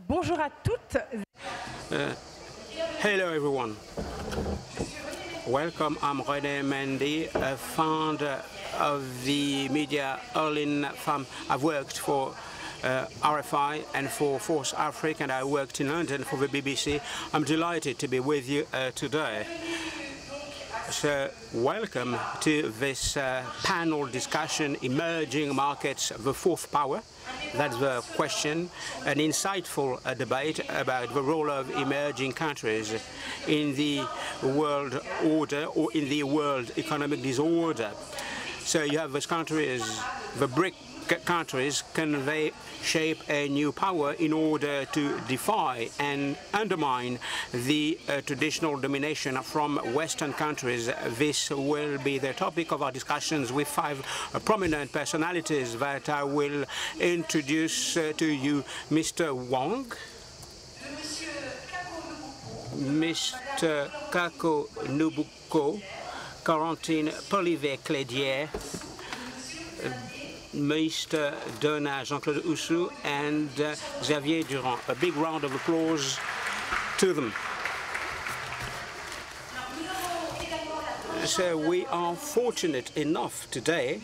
Bonjour à toutes. Hello everyone. Welcome. I'm René Mendy, a founder of the media All-in Femme. I've worked for RFI and for Force Africa, and I worked in London for the BBC. I'm delighted to be with you today. So welcome to this panel discussion, Emerging Markets, the Fourth Power. That's the question, an insightful debate about the role of emerging countries in the world order or in the world economic disorder. So you have those countries, the BRIC countries, can they shape a new power in order to defy and undermine the traditional domination from Western countries? This will be the topic of our discussions with five prominent personalities that I will introduce to you. Mr. Wang, Mr. Kako NUBUKPO, Corentine POILVET-CLEDIERE, Mr. Dona, Jean-Claude HOUSSOU, and Xavier Durand. A big round of applause to them. So we are fortunate enough today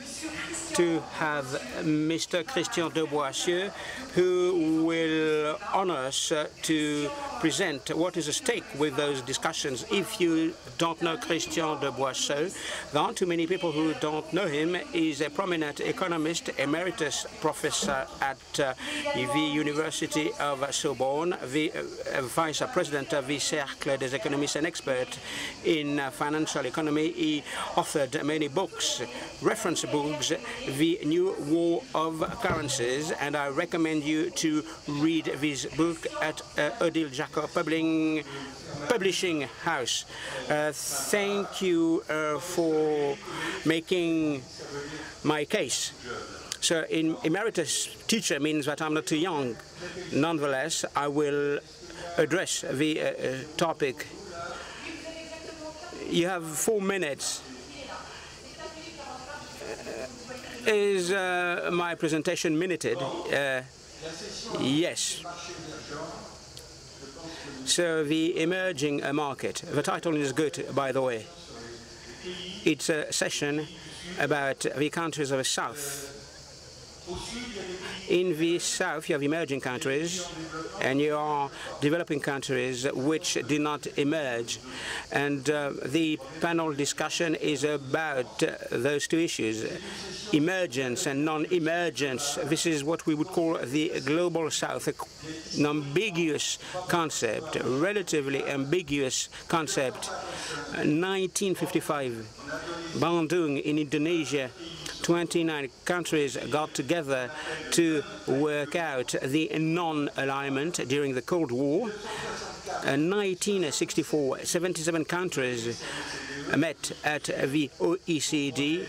to have Mr. Christian de BOISSIEU, who will honor us to present what is at stake with those discussions. If you don't know Christian de BOISSIEU, there aren't too many people who don't know him. He's a prominent economist, emeritus professor at the University of Sorbonne, the vice president of the Cercle des économistes, an expert in financial economy. He authored many books, reference books, The New War of Currencies, and I recommend you to read this book at Odile Jacob Publishing House. Thank you for making my case. So emeritus teacher means that I'm not too young. Nonetheless, I will address the topic. You have 4 minutes. Is my presentation minuted? Yes. So the emerging market. The title is good, by the way. It's a session about the countries of the South. In the South, you have emerging countries, and you are developing countries which did not emerge. And the panel discussion is about those two issues, emergence and non-emergence. This is what we would call the global South, an ambiguous concept, relatively ambiguous concept. 1955, Bandung in Indonesia, 29 countries got together to work out the non-alignment during the Cold War. In 1964, 77 countries met at the OECD,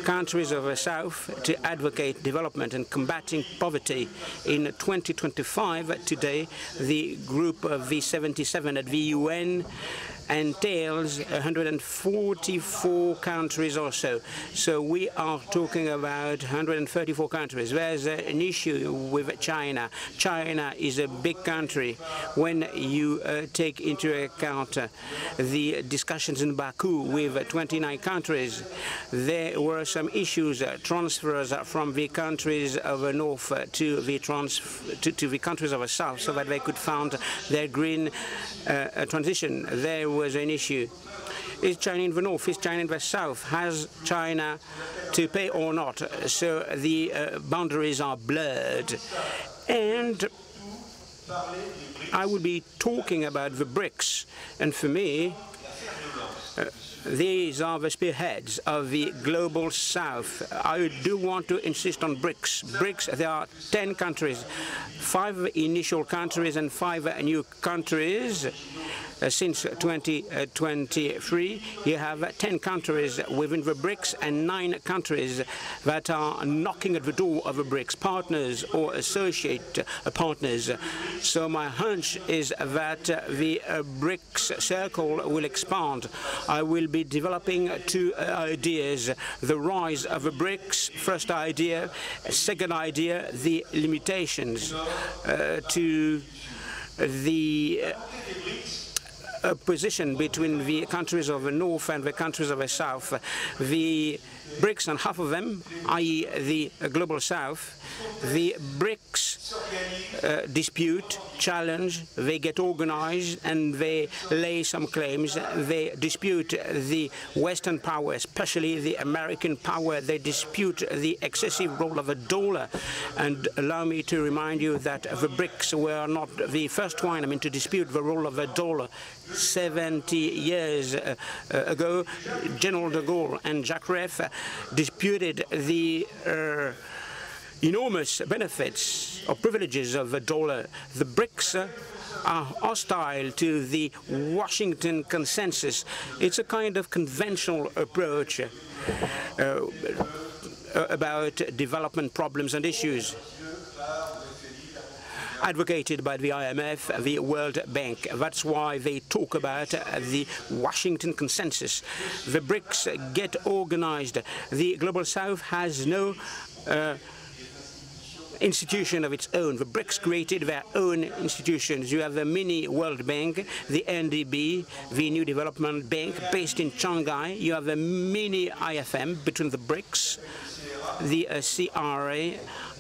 countries of the South, to advocate development and combating poverty. In 2025, today, the group of the 77 at the UN entails 144 countries or so. So we are talking about 134 countries. There's an issue with China. China is a big country. When you take into account the discussions in Baku with 29 countries, there were some issues, transfers from the countries of the north to the countries of the south, so that they could fund their green transition. There was an issue. Is China in the north? Is China in the south? Has China to pay or not? So the boundaries are blurred. And I will be talking about the BRICS. And for me, these are the spearheads of the global south. I do want to insist on BRICS. BRICS, there are 10 countries, 5 initial countries and 5 new countries. Since 2023, you have 10 countries within the BRICS and 9 countries that are knocking at the door of the BRICS, partners or associate partners. So my hunch is that the BRICS circle will expand. I will be developing 2 ideas: the rise of the BRICS, first idea; second idea, the limitations to the position between the countries of the north and the countries of the south. The BRICS and half of them, i.e. the global south, the BRICS dispute, challenge, they get organized and they lay some claims. They dispute the Western power, especially the American power. They dispute the excessive role of the dollar. And allow me to remind you that the BRICS were not the first one, to dispute the role of the dollar. 70 years ago, General de Gaulle and Jacques Chirac disputed the enormous benefits or privileges of the dollar. The BRICS are hostile to the Washington consensus. It's a kind of conventional approach about development problems and issues, advocated by the IMF, the World Bank. That's why they talk about the Washington consensus. The BRICS get organized. The Global South has no institution of its own. The BRICS created their own institutions. You have the mini World Bank, the NDB, the New Development Bank based in Shanghai. You have the mini IFM between the BRICS, the CRA.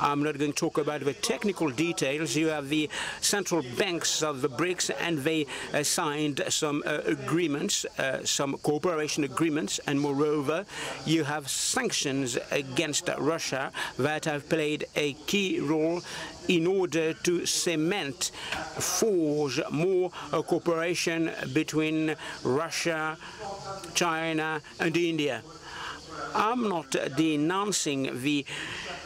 I'm not going to talk about the technical details. You have the central banks of the BRICS, and they signed some agreements, some cooperation agreements, and moreover, you have sanctions against Russia that have played a key role in order to cement, forge more cooperation between Russia, China, and India. I'm not denouncing the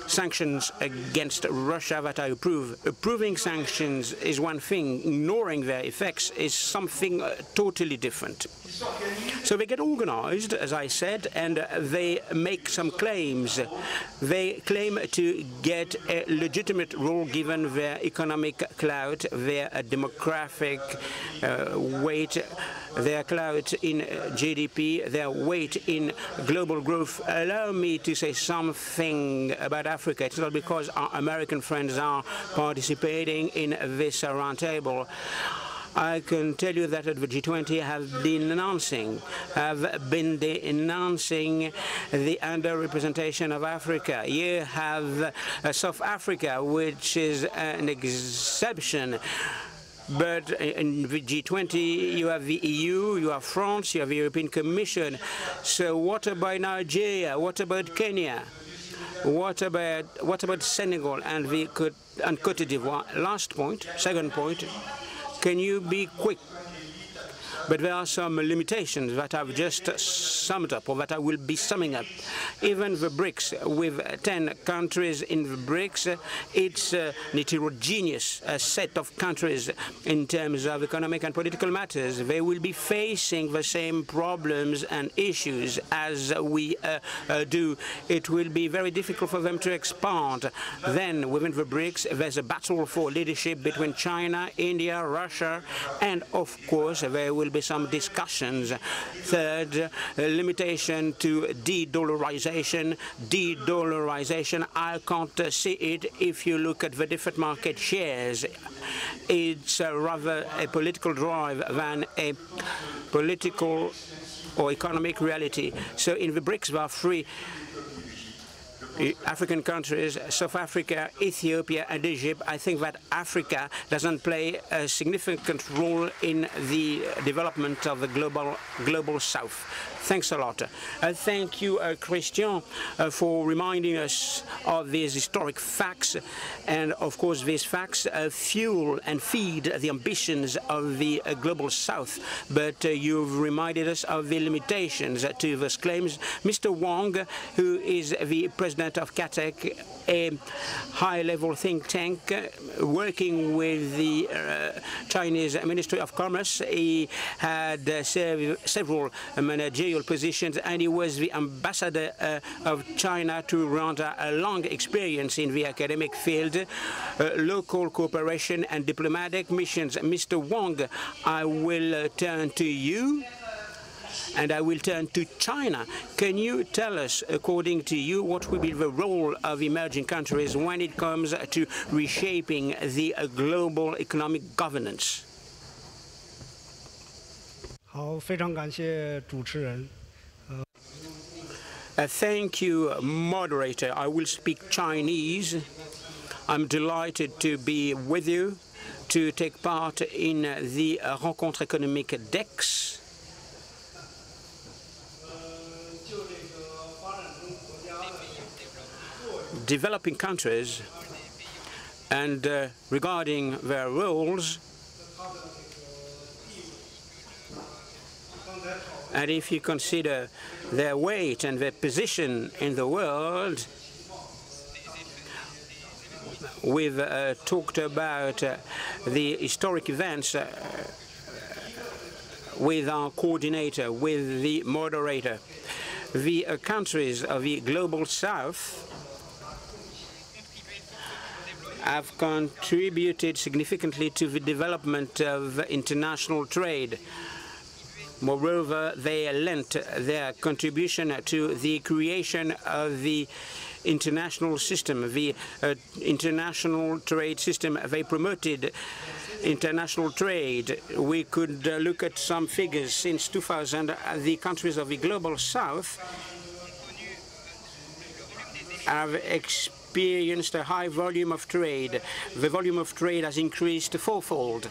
sanctions against Russia that I approve. Approving sanctions is one thing. Ignoring their effects is something totally different. So they get organized, as I said, and they make some claims. They claim to get a legitimate role given their economic clout, their demographic weight, their clout in GDP, their weight in global growth. Allow me to say something about Africa. It's not because our American friends are participating in this roundtable. I can tell you that at the G20 have been denouncing the underrepresentation of Africa. You have South Africa, which is an exception. But in the G20, you have the EU, you have France, you have the European Commission. So what about Nigeria? What about Kenya? What about Senegal and Côte d'Ivoire? Last point, second point. Can you be quick? But there are some limitations that I've just summed up, or that I will be summing up. Even the BRICS, with 10 countries in the BRICS, it's a heterogeneous set of countries in terms of economic and political matters. They will be facing the same problems and issues as we do. It will be very difficult for them to expand. Then, within the BRICS, there's a battle for leadership between China, India, Russia, and, of course, there will be some discussions. Third, limitation to de-dollarization. De-dollarization, I can't see it if you look at the different market shares. It's rather a political drive than a political or economic reality. So in the BRICS, there are 3 African countries, South Africa, Ethiopia, and Egypt. I think that Africa doesn't play a significant role in the development of the global South. Thanks a lot. Thank you, Christian, for reminding us of these historic facts. And, of course, these facts fuel and feed the ambitions of the global South. But you've reminded us of the limitations to those claims. Mr. Wang, who is the president of CATEC, a high-level think tank working with the Chinese Ministry of Commerce. He had several managerial positions, and he was the ambassador of China to Rwanda, a long experience in the academic field, local cooperation and diplomatic missions. Mr. Wang, I will turn to you And I will turn to China. Can you tell us, according to you, what will be the role of emerging countries when it comes to reshaping the global economic governance? 好，非常感谢主持人。 Thank you, moderator. I will speak Chinese. I'm delighted to be with you to take part in the rencontre économique d'Aix. Developing countries and regarding their roles, and if you consider their weight and their position in the world, we've talked about the historic events with our coordinator, with the moderator. The countries of the Global South have contributed significantly to the development of international trade. Moreover, they lent their contribution to the creation of the international system, the international trade system. They promoted international trade. We could look at some figures. Since 2000, the countries of the Global South have experienced a high volume of trade. The volume of trade has increased fourfold,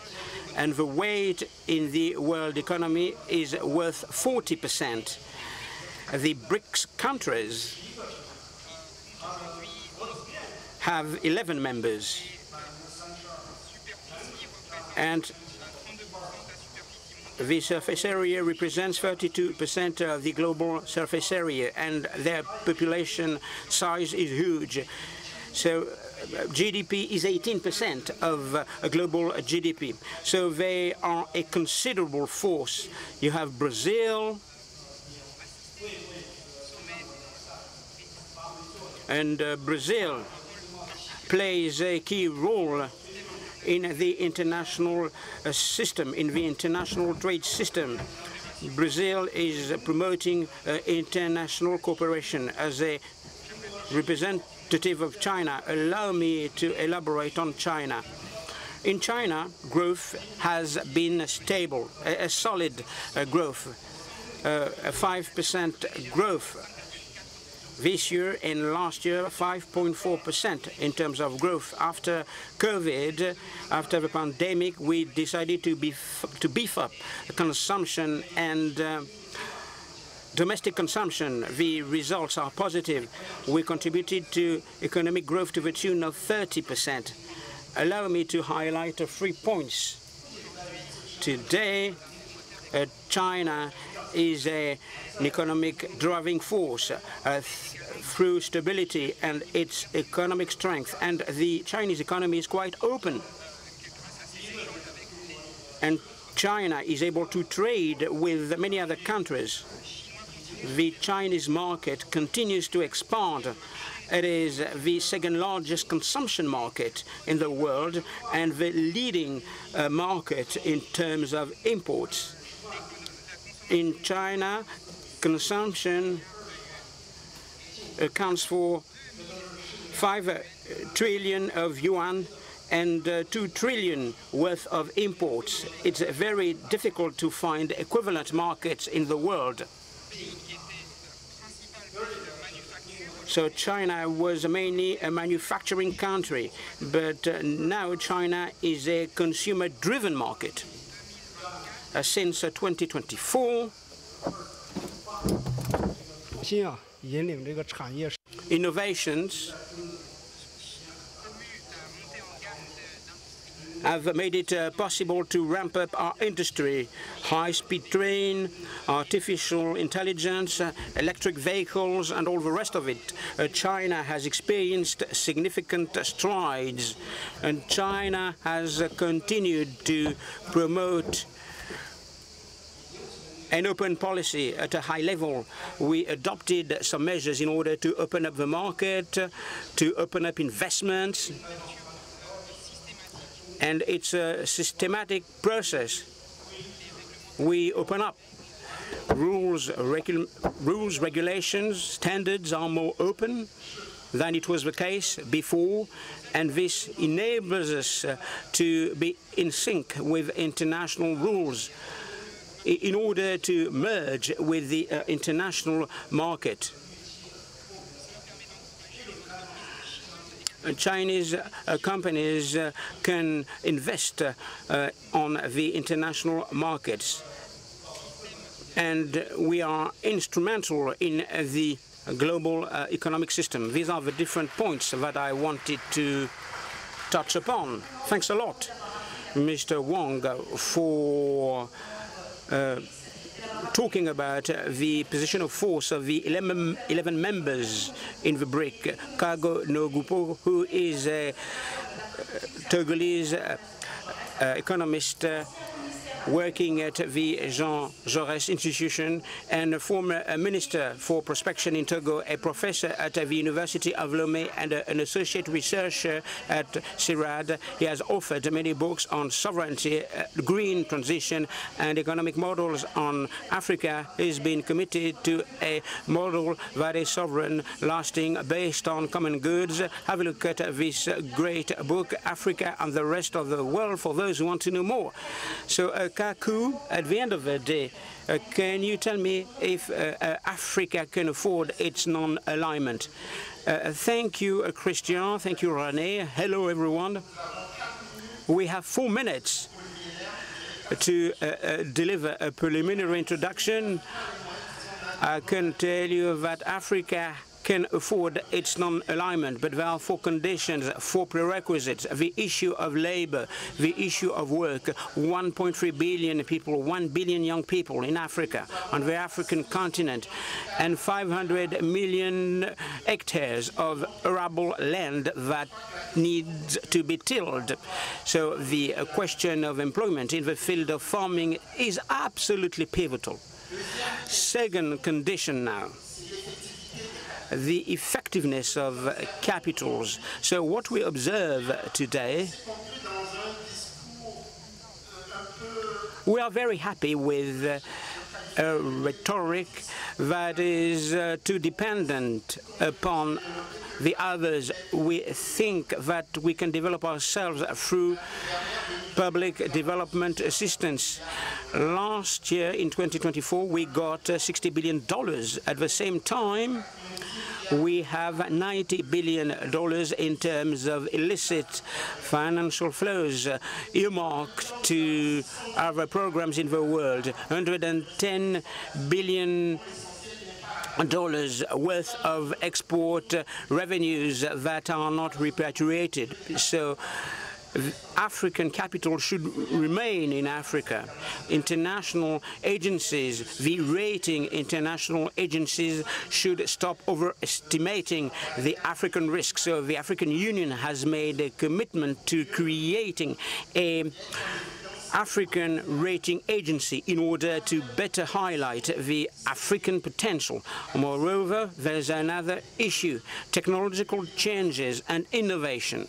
and the weight in the world economy is worth 40%. The BRICS countries have 11 members, and the surface area represents 32% of the global surface area, and their population size is huge. So GDP is 18% of global GDP. So they are a considerable force. You have Brazil, and Brazil plays a key role in the international system, in the international trade system. Brazil is promoting international cooperation. As a representative of China, allow me to elaborate on China. In China, growth has been stable, a solid growth, a 5% growth. This year and last year, 5.4% in terms of growth. After COVID, after the pandemic, we decided to beef up consumption and domestic consumption. The results are positive. We contributed to economic growth to the tune of 30%. Allow me to highlight 3 points. Today, China is an economic driving force through stability and its economic strength. And the Chinese economy is quite open. And China is able to trade with many other countries. The Chinese market continues to expand. It is the second largest consumption market in the world and the leading market in terms of imports. In China, consumption accounts for 5 trillion of yuan and 2 trillion worth of imports. It's very difficult to find equivalent markets in the world. So China was mainly a manufacturing country, but now China is a consumer-driven market. Since 2024, innovations have made it possible to ramp up our industry. High-speed train, artificial intelligence, electric vehicles, and all the rest of it. China has experienced significant strides, and China has continued to promote an open policy at a high level. We adopted some measures in order to open up the market, to open up investments, and it's a systematic process. We open up rules, regulations, standards are more open than it was the case before, and this enables us to be in sync with international rules in order to merge with the international market. Chinese companies can invest on the international markets, and we are instrumental in the global economic system. These are the different points that I wanted to touch upon. Thanks a lot, Mr. Wang, for talking about the position of force of the 11 members in the BRIC. Kako NUBUKPO, who is a Togolese economist working at the Jean Jaurès Institution, and a former minister for prospection in Togo, a professor at the University of Lomé, and an associate researcher at Cercle. He has authored many books on sovereignty, green transition, and economic models on Africa. He's been committed to a model that is sovereign, lasting, based on common goods. Have a look at this great book, Africa and the Rest of the World, for those who want to know more. So, Kako, at the end of the day, can you tell me if Africa can afford its non-alignment? Thank you, Christian. Thank you, René. Hello, everyone. We have 4 minutes to deliver a preliminary introduction. I can tell you that Africa can afford its non-alignment, but there are 4 conditions, 4 prerequisites: the issue of labor, the issue of work. 1.3 billion people, 1 billion young people in Africa, on the African continent, and 500 million hectares of arable land that needs to be tilled. So the question of employment in the field of farming is absolutely pivotal. Second condition now, the effectiveness of capitals. So what we observe today, we are very happy with a rhetoric that is too dependent upon the others. We think that we can develop ourselves through public development assistance. Last year, in 2024, we got $60 billion. At the same time, we have $90 billion in terms of illicit financial flows earmarked to other programs in the world. $110 billion worth of export revenues that are not repatriated. So African capital should remain in Africa. International agencies, the rating international agencies, should stop overestimating the African risk. So the African Union has made a commitment to creating a African rating agency in order to better highlight the African potential. Moreover, there's another issue: technological changes and innovation.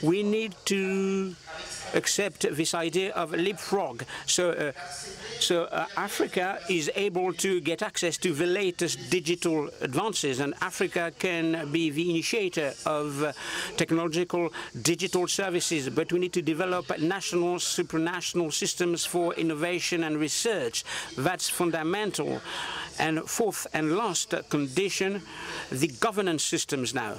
We need to accept this idea of leapfrog. So Africa is able to get access to the latest digital advances, and Africa can be the initiator of technological digital services. But we need to develop national, supranational systems for innovation and research. That's fundamental. And fourth and last condition, the governance systems now.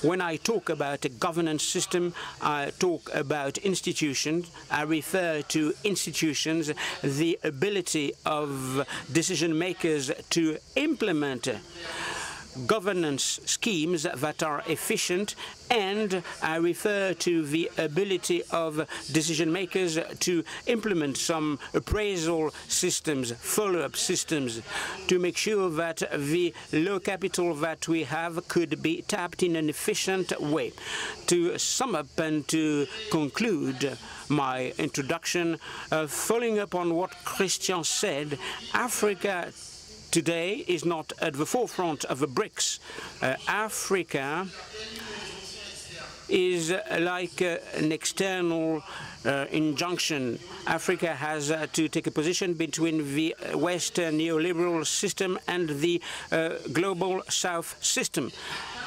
When I talk about a governance system, I talk about institutions. I refer to institutions, the ability of decision makers to implement governance schemes that are efficient, and I refer to the ability of decision makers to implement some appraisal systems, follow-up systems, to make sure that the low capital that we have could be tapped in an efficient way. To sum up and to conclude my introduction, following up on what Christian said, Africa today is not at the forefront of the BRICS. Africa is like an external injunction. Africa has to take a position between the Western neoliberal system and the global South system.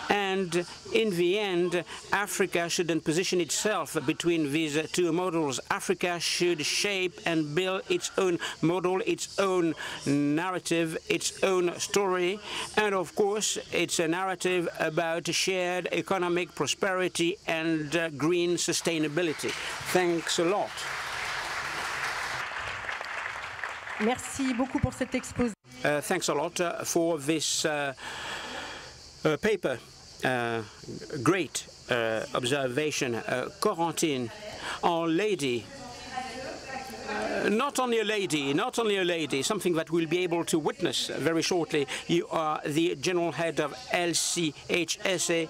And in the end, Africa shouldn't position itself between these two models. Africa should shape and build its own model, its own narrative, its own story. And of course, it's a narrative about shared economic prosperity and green sustainability. Thanks a lot. Merci beaucoup pour cet exposé. Thanks a lot for this paper. Great observation. Corentine, our lady, not only a lady, something that we'll be able to witness very shortly. You are the general head of LCHSA,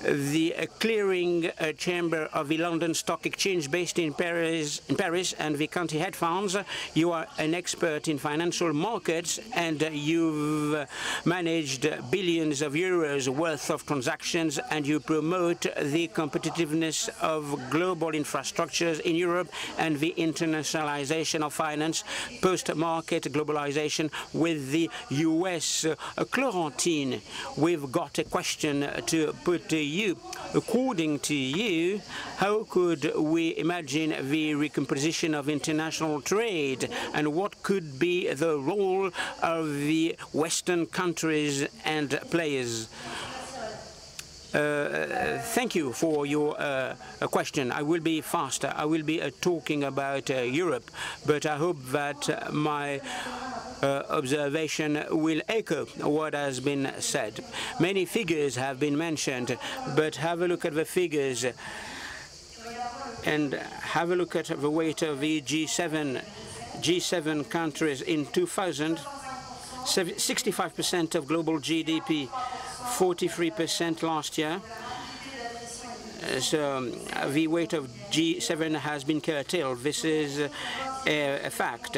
the clearing chamber of the London Stock Exchange based in Paris, and the county head funds. You are an expert in financial markets, and you've managed billions of euros worth of transactions, and you promote the competitiveness of global infrastructures in Europe and the internationalization of finance, post-market globalization with the US. Corentine, we've got a question to put to you. According to you, how could we imagine the recomposition of international trade, and what could be the role of the Western countries and players? Thank you for your question. I will be faster. I will be talking about Europe, but I hope that my observation will echo what has been said. Many figures have been mentioned, but have a look at the figures and have a look at the weight of the G7 countries in 2000. 65% of global GDP, 43% last year. So the weight of G7 has been curtailed. This is a fact.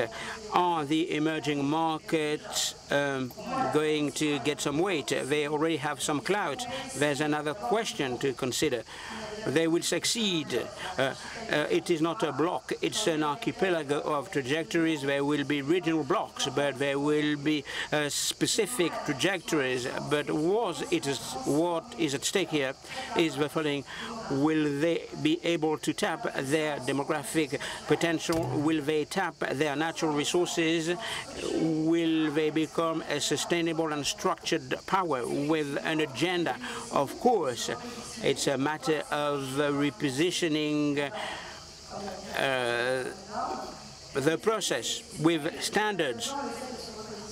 Are the emerging markets going to get some weight? They already have some clout. There's another question to consider. They will succeed. It is not a block, it's an archipelago of trajectories. There will be regional blocks, but there will be specific trajectories. But what is at stake here is the following. Will they be able to tap their demographic potential? Will they tap their natural resources? Will they become a sustainable and structured power with an agenda? Of course, it's a matter of repositioning the process with standards.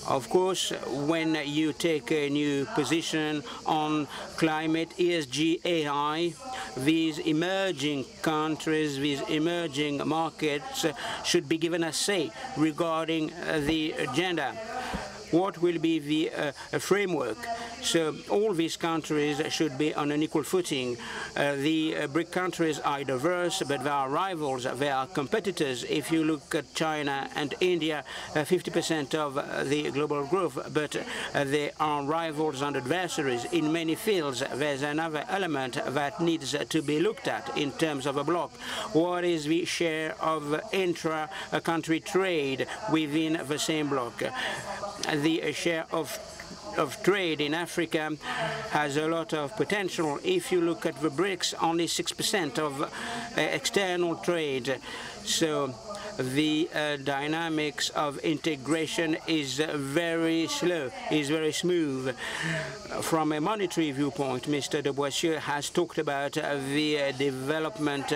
Of course, when you take a new position on climate, ESG, AI, these emerging countries, these emerging markets should be given a say regarding the agenda. What will be the framework? So all these countries should be on an equal footing. The BRIC countries are diverse, but they are rivals, they are competitors. If you look at China and India, 50% of the global growth, but they are rivals and adversaries in many fields. There's another element that needs to be looked at in terms of a bloc. What is the share of intra-country trade within the same bloc? The share of trade in Africa has a lot of potential. If you look at the BRICS, only 6% of external trade. So the dynamics of integration is very slow, is very smooth. From a monetary viewpoint, Mr. de Boissieu has talked about the development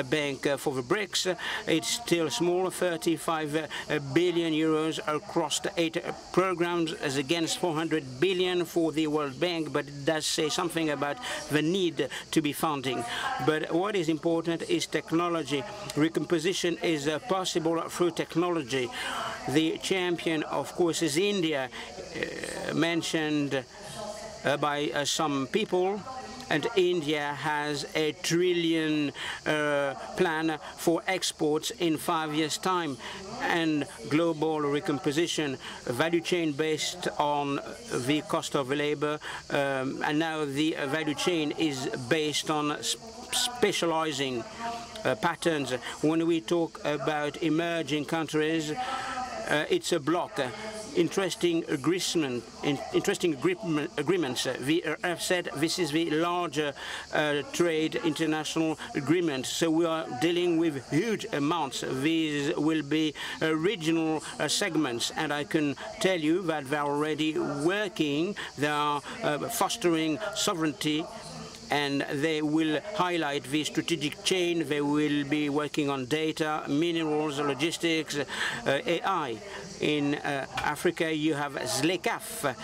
bank for the BRICS. It's still small, 35 billion euros across the 8 programs as against 400 billion for the World Bank, but it does say something about the need to be funding. But what is important is technology. Recomposition is possible through technology. The champion, of course, is India, mentioned by some people. and India has a $1 trillion plan for exports in 5 years' time, and global recomposition, a value chain based on the cost of labor, and now the value chain is based on specializing patterns. When we talk about emerging countries, it's a block. Interesting agreements. We have said this is the larger trade international agreement. So we are dealing with huge amounts. These will be regional segments, and I can tell you that they are already working. They are fostering sovereignty, and they will highlight the strategic chain. They will be working on data, minerals, logistics, AI. In Africa, you have ZLECAf,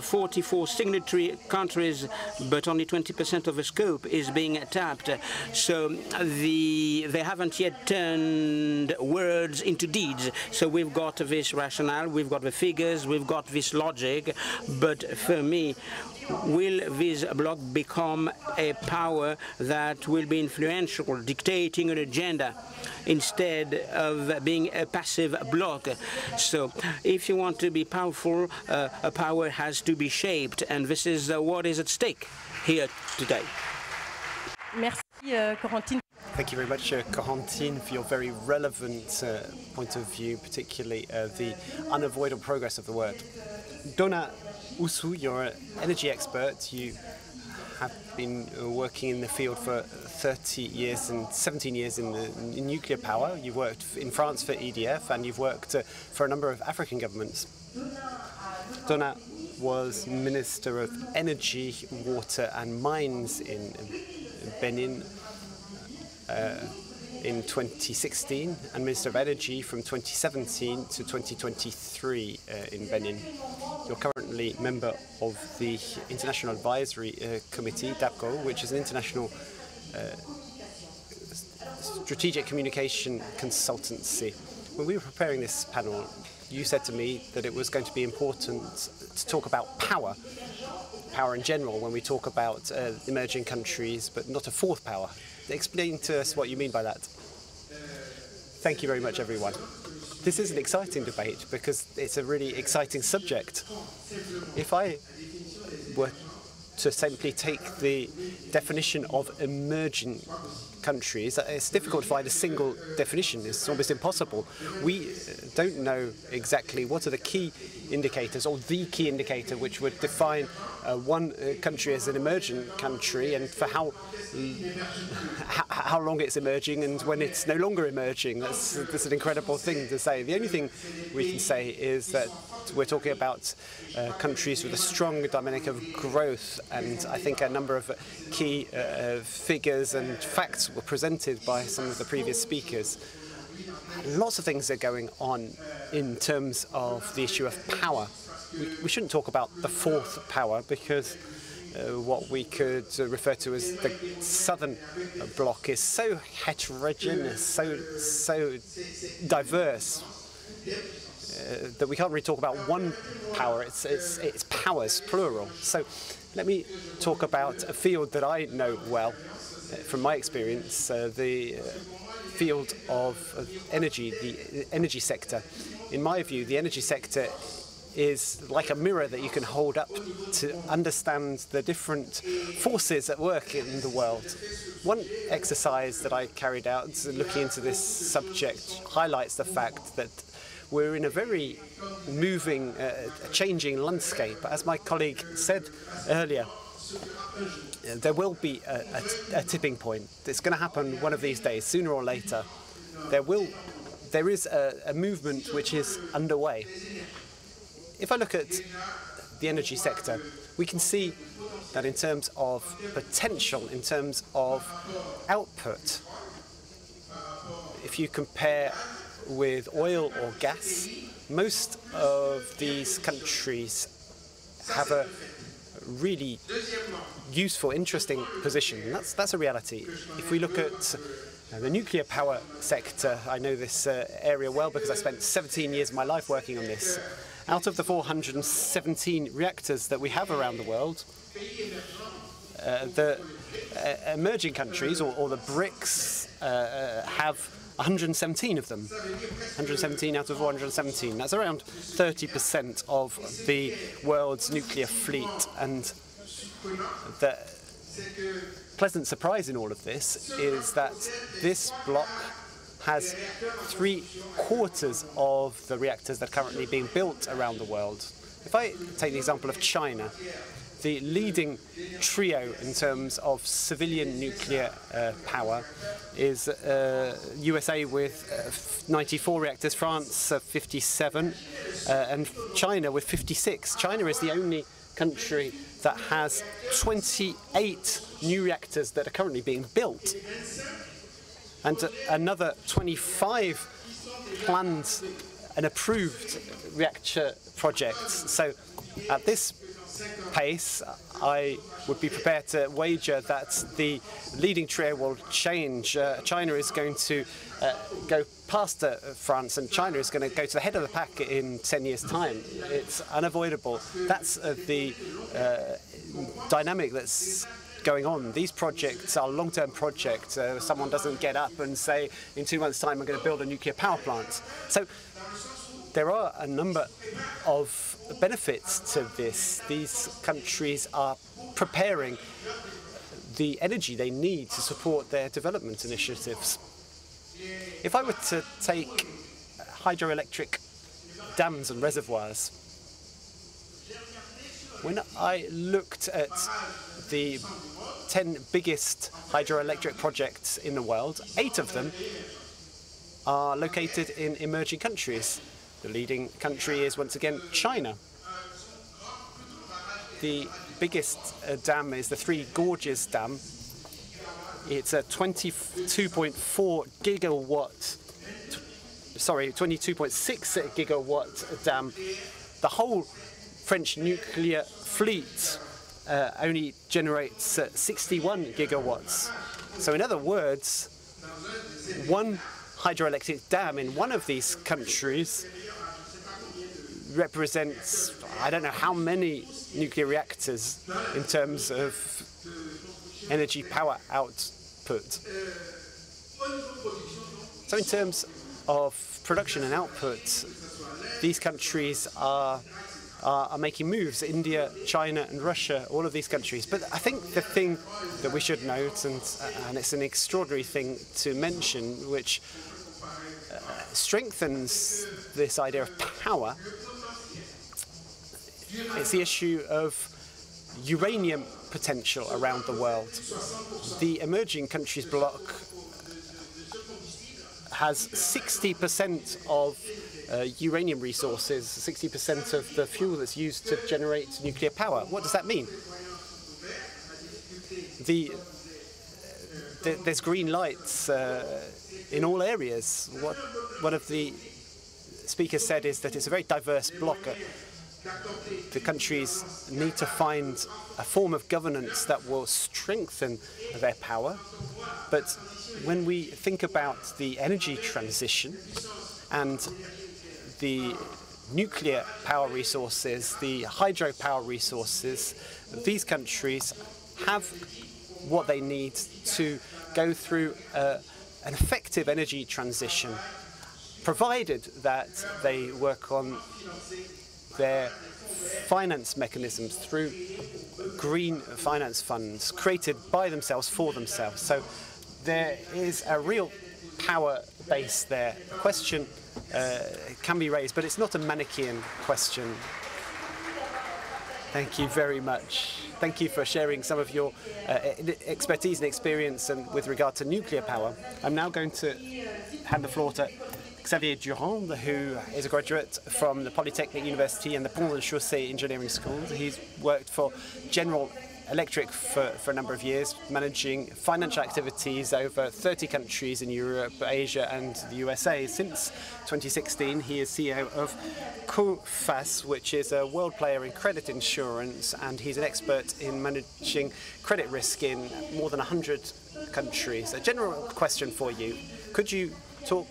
44 signatory countries, but only 20% of the scope is being tapped. So they haven't yet turned words into deeds. So we've got this rationale, we've got the figures, we've got this logic, but for me, will this bloc become a power that will be influential, dictating an agenda, instead of being a passive bloc? So if you want to be powerful, a power has to be shaped, and this is what is at stake here today. Merci, Corentine. Thank you very much, Corentine, for your very relevant point of view, particularly the unavoidable progress of the word. Dona, HOUSSOU, you're an energy expert. You have been working in the field for 30 years and 17 years in nuclear power. You've worked in France for EDF, and you've worked for a number of African governments. Dona was Minister of Energy, Water and Mines in Benin in 2016, and Minister of Energy from 2017 to 2023 in Benin. You're currently member of the International Advisory Committee, DURAND, which is an international strategic communication consultancy. When we were preparing this panel, you said to me that it was going to be important to talk about power in general when we talk about emerging countries, but not a fourth power. Explain to us what you mean by that. Thank you very much, everyone. This is an exciting debate because it's a really exciting subject. If I were to simply take the definition of emerging countries, it's difficult to find a single definition. It's almost impossible. We don't know exactly what are the key indicators, or the key indicator which would define one country as an emerging country, and for how long it's emerging and when it's no longer emerging. That's an incredible thing to say. The only thing we can say is that we're talking about countries with a strong dynamic of growth, and I think a number of key figures and facts were presented by some of the previous speakers. Lots of things are going on in terms of the issue of power. We shouldn't talk about the fourth power, because what we could refer to as the southern bloc is so heterogeneous, so diverse, that we can't really talk about one power. It's powers, plural. So let me talk about a field that I know well from my experience, the field of energy, the energy sector. In my view, the energy sector is like a mirror that you can hold up to understand the different forces at work in the world. One exercise that I carried out looking into this subject highlights the fact that we're in a very moving, changing landscape. As my colleague said earlier, there will be a tipping point. It's going to happen one of these days, sooner or later. There is a movement which is underway. If I look at the energy sector, we can see that in terms of potential, in terms of output, if you compare with oil or gas, most of these countries have a really useful, interesting position. That's a reality. If we look at the nuclear power sector, I know this area well because I spent 17 years of my life working on this. Out of the 417 reactors that we have around the world, the emerging countries, or the BRICS, have 117 of them. 117 out of 117. That's around 30% of the world's nuclear fleet. And the pleasant surprise in all of this is that this bloc has 3/4 of the reactors that are currently being built around the world. If I take the example of China, the leading trio in terms of civilian nuclear power is USA with 94 reactors, France 57, and China with 56. China is the only country that has 28 new reactors that are currently being built, and another 25 planned and approved reactor projects. So at this pace, I would be prepared to wager that the leading trio will change. China is going to go past France, and China is going to go to the head of the pack in 10 years' time. It's unavoidable. That's the dynamic that's going on. These projects are long-term projects. Someone doesn't get up and say, in 2 months' time, I'm going to build a nuclear power plant. So there are a number of benefits to this. These countries are preparing the energy they need to support their development initiatives. If I were to take hydroelectric dams and reservoirs, when I looked at the 10 biggest hydroelectric projects in the world, 8 of them are located in emerging countries. The leading country is, once again, China. The biggest dam is the Three Gorges Dam. It's a 22.4 gigawatt, sorry, 22.6 gigawatt dam. The whole French nuclear fleet only generates 61 gigawatts. So in other words, one hydroelectric dam in one of these countries represents, I don't know how many nuclear reactors in terms of energy power output. So in terms of production and output, these countries are making moves. India, China and Russia, all of these countries. But I think the thing that we should note, and it's an extraordinary thing to mention, which strengthens this idea of power, it's the issue of uranium potential around the world. The emerging countries bloc has 60% of uranium resources, 60% of the fuel that's used to generate nuclear power. What does that mean? There's green lights in all areas. What one of the speakers said is that it's a very diverse bloc. The countries need to find a form of governance that will strengthen their power. But when we think about the energy transition and the nuclear power resources, the hydropower resources, these countries have what they need to go through an effective energy transition, provided that they work on their finance mechanisms through green finance funds created by themselves for themselves. So there is a real power base there. The question can be raised, but it's not a Manichaean question. Thank you very much. Thank you for sharing some of your expertise and experience with regard to nuclear power. I'm now going to hand the floor to Xavier Durand, who is a graduate from the Polytechnic University and the Pont and Chaussée Engineering School. He's worked for General Electric for a number of years, managing financial activities over 30 countries in Europe, Asia and the USA. Since 2016, he is CEO of Coface, which is a world player in credit insurance, and he's an expert in managing credit risk in more than 100 countries. A general question for you. Could you talk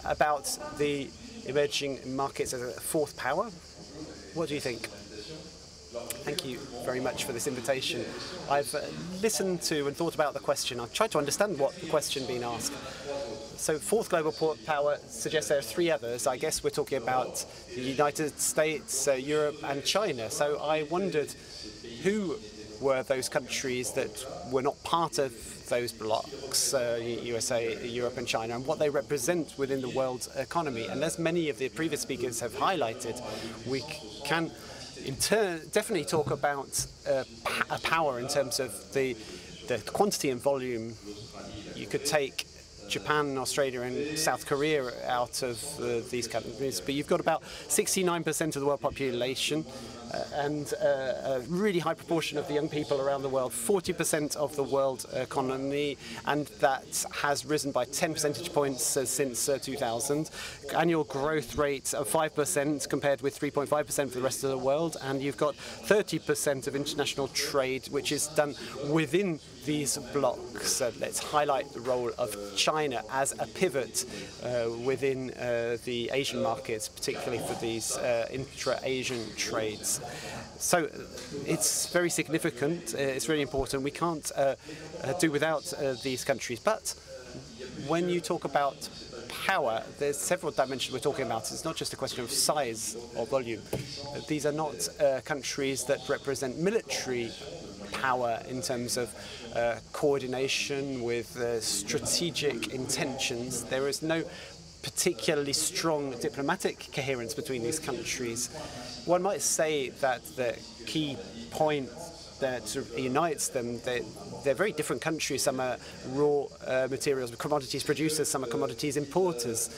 about the emerging markets as a fourth power? What do you think? Thank you very much for this invitation. I've listened to and thought about the question. I've tried to understand what the question being asked. So fourth global power suggests there are three others. I guess we're talking about the United States, Europe and China. So I wondered who were those countries that were not part of those blocks, USA, Europe and China, and what they represent within the world economy. And as many of the previous speakers have highlighted, we can in turn definitely talk about a power in terms of the quantity and volume. You could take Japan, Australia and South Korea out of these countries, but you've got about 69% of the world population and a really high proportion of the young people around the world, 40% of the world economy, and that has risen by 10 percentage points since 2000. Annual growth rate of 5% compared with 3.5% for the rest of the world, and you've got 30% of international trade which is done within these blocks. Let's highlight the role of China as a pivot within the Asian markets, particularly for these intra-Asian trades. So it's very significant, it's really important. We can't do without these countries. But when you talk about power, there's several dimensions we're talking about. It's not just a question of size or volume. These are not countries that represent military power in terms of coordination with strategic intentions. There is no particularly strong diplomatic coherence between these countries. One might say that the key point that unites them, they're very different countries. Some are raw materials, commodities producers, some are commodities importers.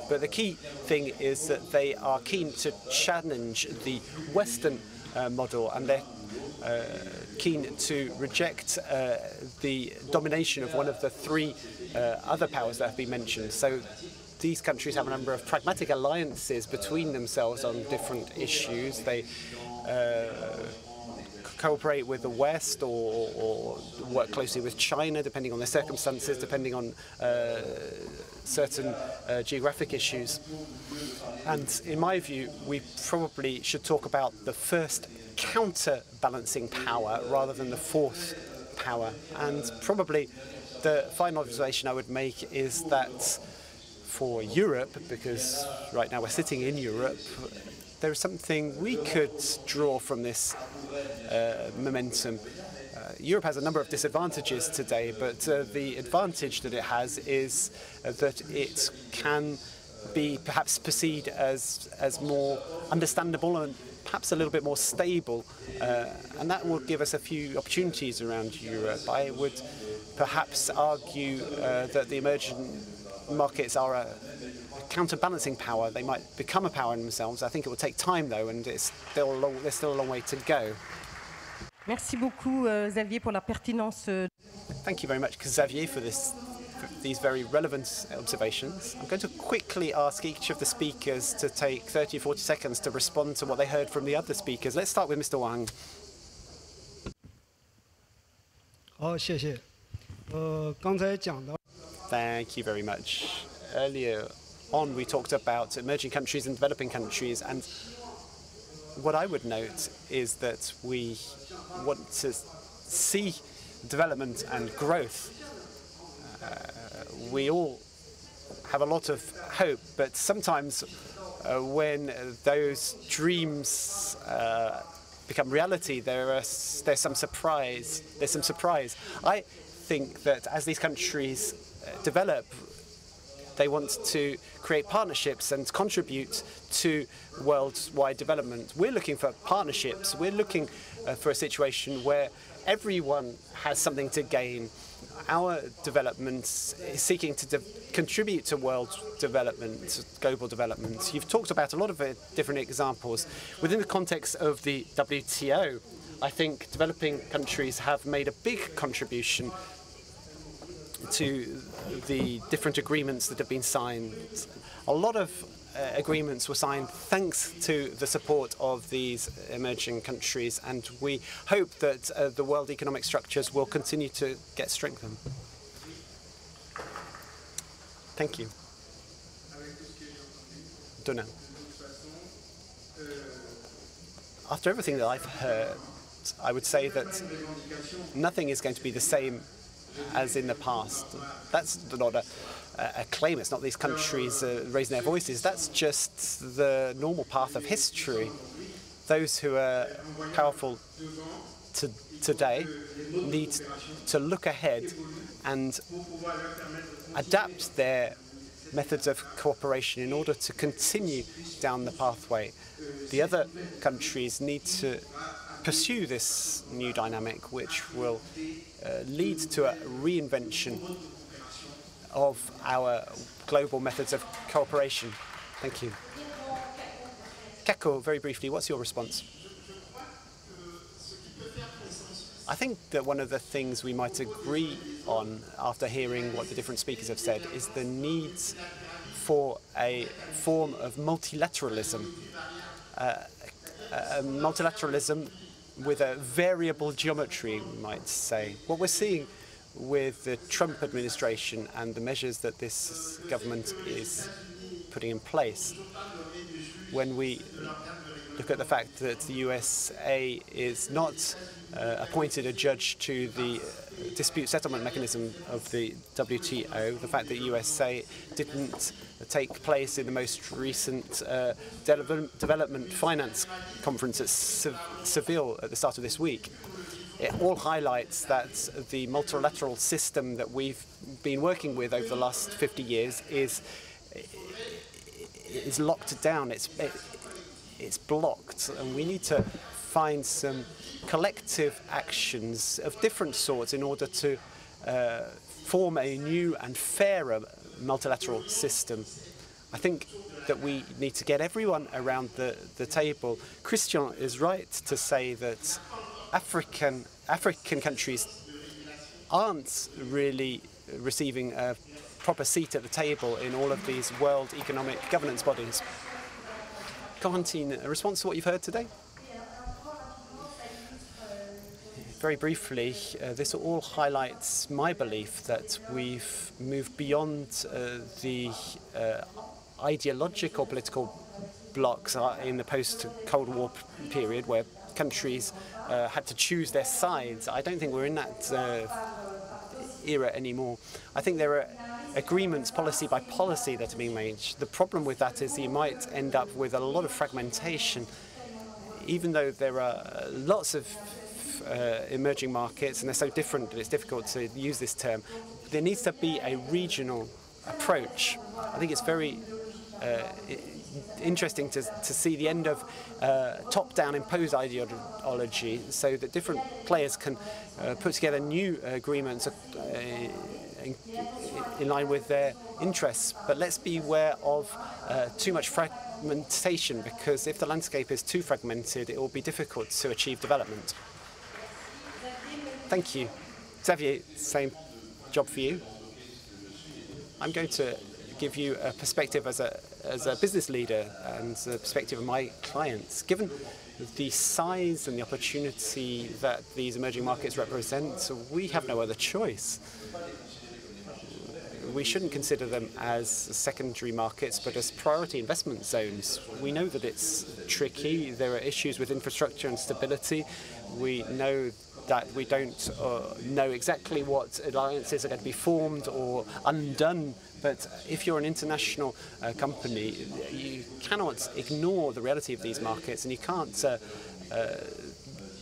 But the key thing is that they are keen to challenge the Western model, and they're keen to reject the domination of one of the three other powers that have been mentioned. So these countries have a number of pragmatic alliances between themselves on different issues. They cooperate with the West or work closely with China, depending on their circumstances, depending on certain geographic issues. And in my view, we probably should talk about the first counterbalancing power rather than the fourth power. And probably the final observation I would make is that for Europe, because right now we're sitting in Europe, there is something we could draw from this momentum. Europe has a number of disadvantages today, but the advantage that it has is that it can be perhaps perceived as more understandable and perhaps a little bit more stable, and that will give us a few opportunities around Europe. I would perhaps argue that the emerging markets are a counterbalancing power. They might become a power in themselves. I think it will take time, though, and there's still a long way to go. Merci beaucoup, Xavier, pour la pertinence. Thank you very much, Xavier, for these very relevant observations. I'm going to quickly ask each of the speakers to take 30 or 40 seconds to respond to what they heard from the other speakers. Let's start with Mr. Wang. 好，谢谢。刚才讲到。 Thank you very much. Earlier on, we talked about emerging countries and developing countries, and what I would note is that we want to see development and growth. We all have a lot of hope, but sometimes when those dreams become reality, there's some surprise. I think that as these countries develop, they want to create partnerships and contribute to worldwide development. We're looking for partnerships. We're looking for a situation where everyone has something to gain. Our development is seeking to contribute to world development, global development. You've talked about a lot of different examples. Within the context of the WTO, I think developing countries have made a big contribution to the different agreements that have been signed. A lot of agreements were signed thanks to the support of these emerging countries, and we hope that the world economic structures will continue to get strengthened. Thank you. Dona. after everything that I've heard, I would say that nothing is going to be the same as in the past. That's not a claim. It's not these countries raising their voices. That's just the normal path of history. Those who are powerful today need to look ahead and adapt their methods of cooperation in order to continue down the pathway. The other countries need to pursue this new dynamic, which will lead to a reinvention of our global methods of cooperation. Thank you. Kako, very briefly, what's your response? I think that one of the things we might agree on after hearing what the different speakers have said is the need for a form of multilateralism. Multilateralism with a variable geometry, we might say. What we're seeing with the Trump administration and the measures that this government is putting in place, when we look at the fact that the USA is not appointed a judge to the dispute settlement mechanism of the WTO, the fact that USA didn't take place in the most recent development finance conference at Seville at the start of this week, it all highlights that the multilateral system that we've been working with over the last 50 years is locked down. It's blocked, and we need to find some collective actions of different sorts in order to form a new and fairer multilateral system. I think that we need to get everyone around the table. Christian is right to say that African countries aren't really receiving a proper seat at the table in all of these world economic governance bodies. Corentine, a response to what you've heard today? Very briefly, this all highlights my belief that we've moved beyond the ideological political blocks in the post-Cold War period where countries had to choose their sides. I don't think we're in that era anymore. I think there are agreements policy by policy that are being made. The problem with that is you might end up with a lot of fragmentation. Even though there are lots of emerging markets and they're so different that it's difficult to use this term, there needs to be a regional approach. I think it's very interesting to see the end of top-down imposed ideology so that different players can put together new agreements in line with their interests. But let's be aware of too much fragmentation, because if the landscape is too fragmented, it will be difficult to achieve development. Thank you. Xavier, same job for you. I'm going to give you a perspective as a business leader and the perspective of my clients. Given the size and the opportunity that these emerging markets represent, we have no other choice. We shouldn't consider them as secondary markets, but as priority investment zones. We know that it's tricky. There are issues with infrastructure and stability. We know that we don't know exactly what alliances are going to be formed or undone. But if you're an international company, you cannot ignore the reality of these markets, and you can't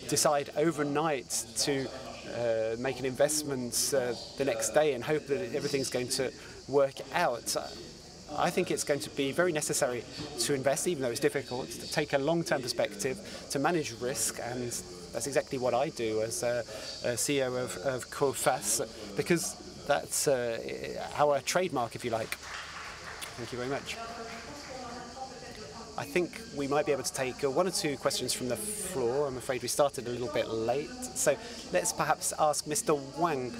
decide overnight to make an investment the next day and hope that everything's going to work out. I think it's going to be very necessary to invest, even though it's difficult, to take a long-term perspective, to manage risk, and that's exactly what I do as a CEO of Coface, because that's our trademark, if you like. Thank you very much. I think we might be able to take one or two questions from the floor. I'm afraid we started a little bit late. So let's perhaps ask Mr. Wang.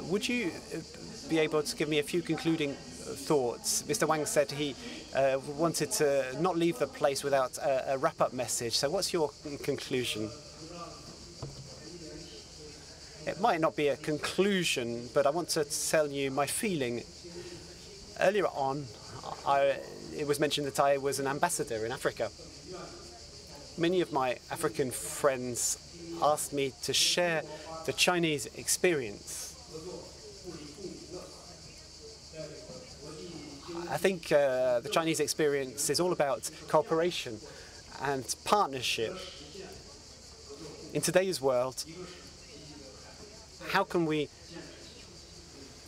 Would you be able to give me a few concluding thoughts? Mr. Wang said he wanted to not leave the place without a wrap-up message. So what's your conclusion? It might not be a conclusion, but I want to tell you my feeling. Earlier on, it was mentioned that I was an ambassador in Africa. Many of my African friends asked me to share the Chinese experience. I think the Chinese experience is all about cooperation and partnership. In today's world, how can we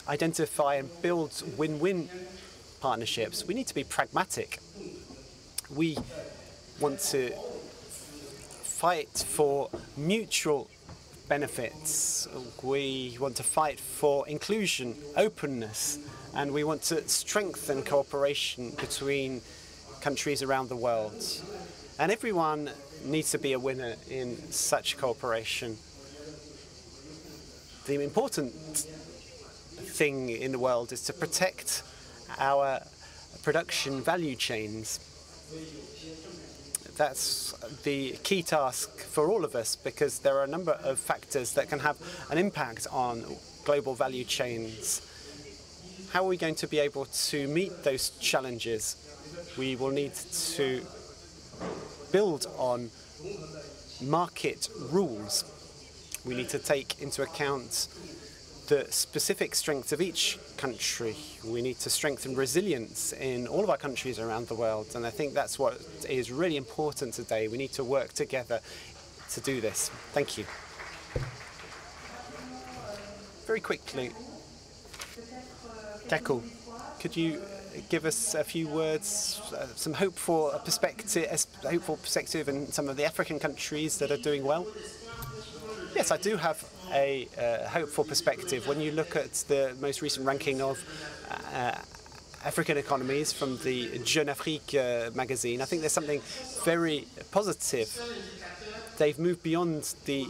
identify and build win-win partnerships? We need to be pragmatic. We want to fight for mutual benefits. We want to fight for inclusion, openness, and we want to strengthen cooperation between countries around the world. And everyone needs to be a winner in such cooperation. The important thing in the world is to protect our production value chains. That's the key task for all of us, because there are a number of factors that can have an impact on global value chains. How are we going to be able to meet those challenges? We will need to build on market rules. We need to take into account the specific strengths of each country. We need to strengthen resilience in all of our countries around the world, and I think that's what is really important today. We need to work together to do this. Thank you. Very quickly, Kako, could you give us a few words, some hopeful perspective in some of the African countries that are doing well? Yes, I do have a hopeful perspective. When you look at the most recent ranking of African economies from the Jeune Afrique magazine, I think there's something very positive. They've moved beyond the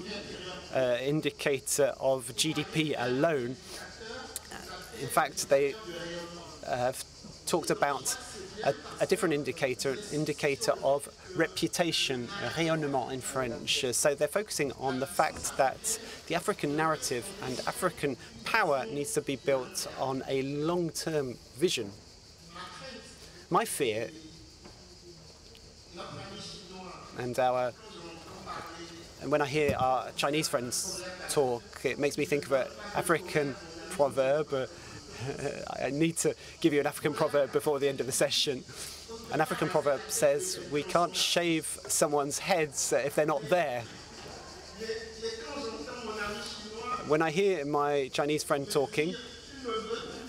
indicator of GDP alone. In fact, they have talked about a different indicator of reputation, rayonnement in French. So they're focusing on the fact that the African narrative and African power needs to be built on a long-term vision. My fear, and when I hear our Chinese friends talk, it makes me think of an African proverb. I need to give you an African proverb before the end of the session. An African proverb says, we can't shave someone's heads if they're not there. When I hear my Chinese friend talking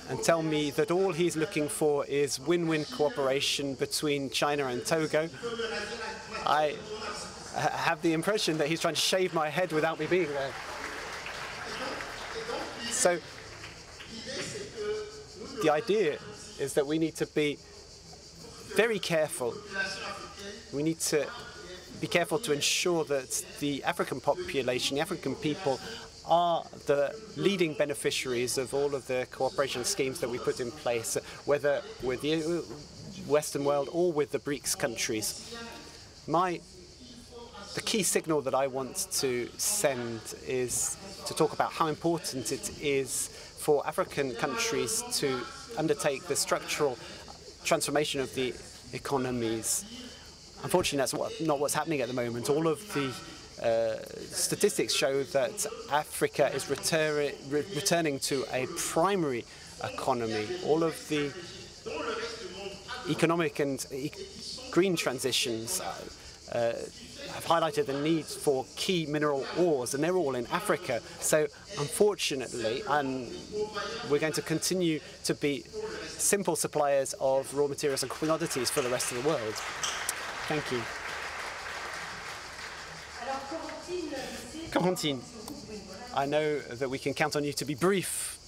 and tell me that all he's looking for is win-win cooperation between China and Togo, I have the impression that he's trying to shave my head without me being there. So the idea is that we need to be very careful. We need to be careful to ensure that the African population, the African people, are the leading beneficiaries of all of the cooperation schemes that we put in place, whether with the Western world or with the BRICS countries. The key signal that I want to send is to talk about how important it is for African countries to undertake the structural transformation of the economies. Unfortunately, that's not what's happening at the moment. All of the statistics show that Africa is returning to a primary economy. All of the economic and green transitions have highlighted the need for key mineral ores, and they're all in Africa. So unfortunately, we're going to continue to be simple suppliers of raw materials and commodities for the rest of the world. Thank you. Corentine, I know that we can count on you to be brief.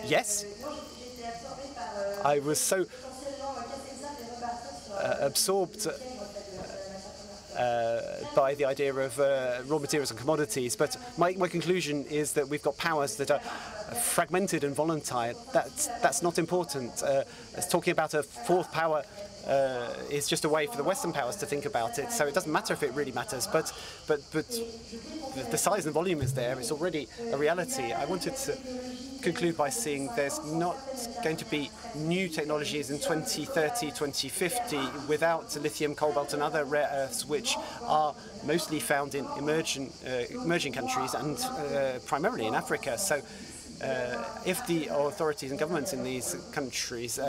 Yes? I was so absorbed by the idea of raw materials and commodities, but my conclusion is that we've got powers that are fragmented and volatile. That's not important. Talking about a fourth power is just a way for the Western powers to think about it, so it doesn't matter if it really matters, but the size and volume is there. It's already a reality. I wanted to conclude by saying there's not going to be new technologies in 2030, 2050 without lithium, cobalt and other rare earths, which are mostly found in emerging countries and primarily in Africa. So if the authorities and governments in these countries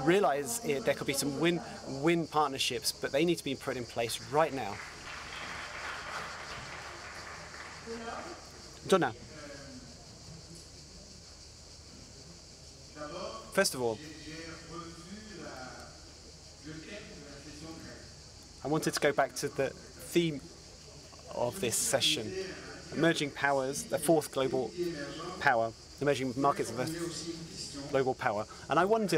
realize there could be some win-win partnerships, but they need to be put in place right now. Dona. First of all, I wanted to go back to the theme of this session. Emerging powers, the fourth global power, emerging markets of the global power. And I wonder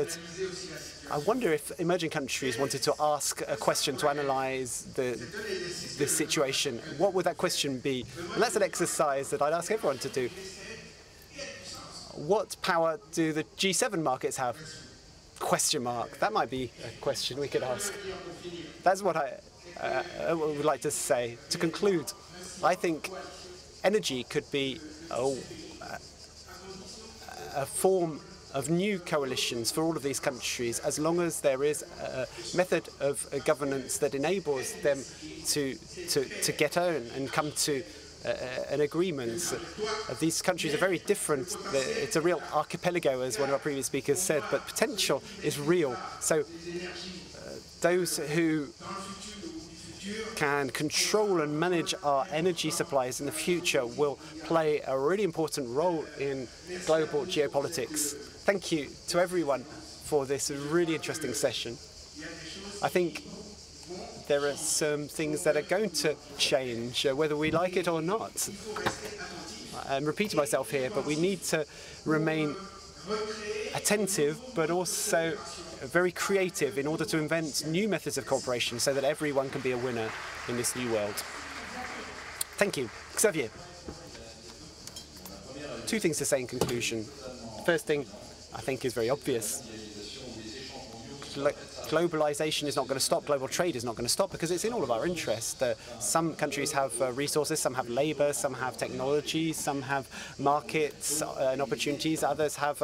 if emerging countries wanted to ask a question to analyze the situation. What would that question be? And that's an exercise that I'd ask everyone to do. What power do the G7 markets have? Question mark. That might be a question we could ask. That's what I would like to say. To conclude, I think energy could be a form of new coalitions for all of these countries, as long as there is a method of governance that enables them to get on and come to an agreement. These countries are very different. It's a real archipelago, as one of our previous speakers said, but potential is real. So those who can control and manage our energy supplies in the future will play a really important role in global geopolitics. Thank you to everyone for this really interesting session. I think there are some things that are going to change, whether we like it or not. I'm repeating myself here, but we need to remain attentive, but also very creative in order to invent new methods of cooperation so that everyone can be a winner in this new world. Thank you. Xavier. Two things to say in conclusion. First thing I think is very obvious. Globalization is not going to stop, global trade is not going to stop, because it's in all of our interest. Some countries have resources, some have labor, some have technology, some have markets and opportunities, others have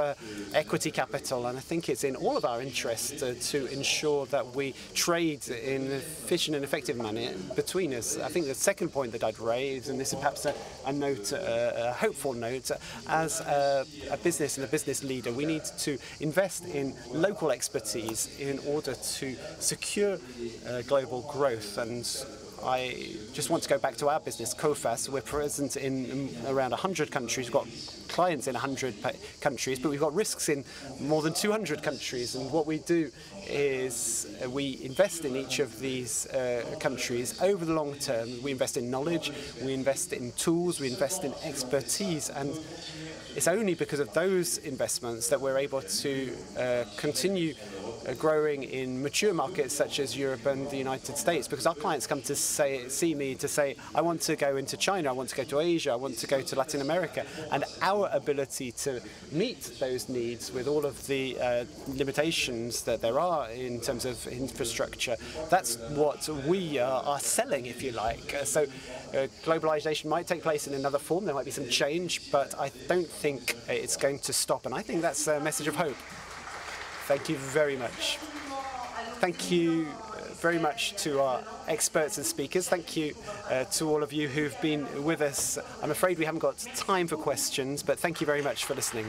equity capital, and I think it's in all of our interest to ensure that we trade in an efficient and effective manner between us. I think the second point that I'd raise, and this is perhaps a note, a hopeful note, as a business and a business leader, we need to invest in local expertise in order to secure global growth. And I just want to go back to our business, Coface. We're present in around 100 countries. We've got clients in 100 countries, but we've got risks in more than 200 countries. And what we do is we invest in each of these countries over the long term. We invest in knowledge, we invest in tools, we invest in expertise. And it's only because of those investments that we're able to continue growing in mature markets such as Europe and the United States, because our clients come to see me to say, I want to go into China, I want to go to Asia, I want to go to Latin America. And our ability to meet those needs with all of the limitations that there are in terms of infrastructure, that's what we are selling, if you like. So globalization might take place in another form, there might be some change, but I don't think it's going to stop. And I think that's a message of hope. Thank you very much. Thank you very much to our experts and speakers. Thank you to all of you who've been with us. I'm afraid we haven't got time for questions, but thank you very much for listening.